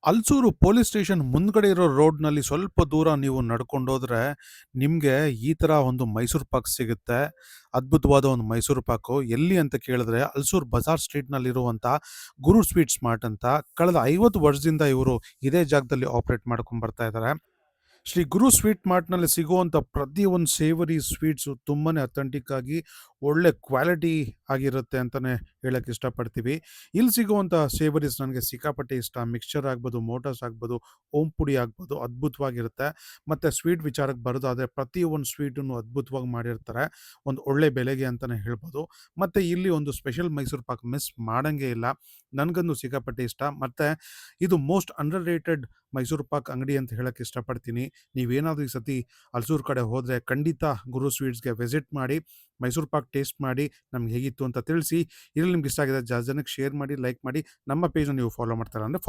Halsuru police station ಮುಂದ್ಗಡೆ ಇರೋ ರೋಡ್‌ನಲ್ಲಿ ಸ್ವಲ್ಪ ದೂರ ನೀವು ನಡ್ಕೊಂಡೋದ್ರೆ, ನಿಮ್ಗೆ ಈ ಥರ ಒಂದು ಮೈಸೂರು ಪಾಕ್ ಸಿಗುತ್ತೆ. ಅದ್ಭುತವಾದ ಒಂದು ಮೈಸೂರು ಪಾಕು. ಎಲ್ಲಿ ಅಂತ ಕೇಳಿದ್ರೆ, ಹಲ್ಸೂರು ಬಜಾರ್ ಸ್ಟ್ರೀಟ್‌ನಲ್ಲಿರುವಂಥ ಗುರು ಸ್ವೀಟ್ ಸ್ಮಾರ್ಟ್ ಅಂತ. ಕಳೆದ 50 ವರ್ಷದಿಂದ ಇವರು ಇದೇ ಜಾಗದಲ್ಲಿ ಆಪರೇಟ್ ಮಾಡ್ಕೊಂಡ್ ಬರ್ತಾ ಇದ್ದಾರೆ. ಶ್ರೀ ಗುರು ಸ್ವೀಟ್ ಮಾರ್ಟ್‌ನಲ್ಲಿ ಸಿಗುವಂಥ ಪ್ರತಿಯೊಂದು ಸೇವರಿ ಸ್ವೀಟ್ಸು ತುಂಬಾನೇ ಅಥೆಂಟಿಕ್ ಆಗಿ ಒಳ್ಳೆ ಕ್ವಾಲಿಟಿ ಆಗಿರುತ್ತೆ ಅಂತಲೇ ಹೇಳಕ್ಕೆ ಇಷ್ಟಪಡ್ತೀವಿ. ಇಲ್ಲಿ ಸಿಗುವಂಥ ಸೇವರೀಸ್ ನನಗೆ ಸಿಕ್ಕಾಪಟ್ಟೆ ಇಷ್ಟ. ಮಿಕ್ಸ್ಚರ್ ಆಗ್ಬೋದು, ಮೋಟೋಸ್ ಆಗ್ಬೋದು, ಓಂ ಪುಡಿ ಆಗ್ಬೋದು ಅದ್ಭುತವಾಗಿರುತ್ತೆ. ಮತ್ತು ಸ್ವೀಟ್ ವಿಚಾರಕ್ಕೆ ಬರೋದಾದರೆ ಪ್ರತಿಯೊಂದು ಸ್ವೀಟನ್ನು ಅದ್ಭುತವಾಗಿ ಮಾಡಿರ್ತಾರೆ. ಒಂದು ಒಳ್ಳೆ ಬೆಲೆಗೆ ಅಂತಲೇ ಹೇಳ್ಬೋದು. ಮತ್ತು ಇಲ್ಲಿ ಒಂದು ಸ್ಪೆಷಲ್ ಮೈಸೂರು ಪಾಕ್ ಮಿಸ್ ಮಾಡಂಗೇ ಇಲ್ಲ. ನನಗಂತೂ ಸಿಕ್ಕಾಪಟ್ಟೆ ಇಷ್ಟ. ಮತ್ತು ಇದು most under rated Mysuru Pak ಅಂಗಡಿ ಅಂತ ಹೇಳಕ್ಕೆ ಇಷ್ಟಪಡ್ತೀನಿ. ನೀವೇನಾದರೂ ಈ ಸತಿ ಹಲ್ಸೂರು ಕಡೆ ಹೋದರೆ ಖಂಡಿತ ಗುರು ಸ್ವೀಟ್ಸ್‌ಗೆ ವಿಸಿಟ್ ಮಾಡಿ. ಮೈಸೂರು ಪಾಕ್ ಟೇಸ್ಟ್ ಮಾಡಿ ನಮ್ಗೆ ಹೇಗಿತ್ತು ಅಂತ ತಿಳಿಸಿ. ಇದ್ರಲ್ಲಿ ನಿಮ್ಗೆ ಇಷ್ಟ ಆಗಿದೆ ಜಾಸ್ತಿ ಜನಕ್ಕೆ ಶೇರ್ ಮಾಡಿ, ಲೈಕ್ ಮಾಡಿ. ನಮ್ಮ ಪೇಜ್‌ನ ನೀವು ಫಾಲೋ ಮಾಡ್ತಾರಾ ಅಂದರೆ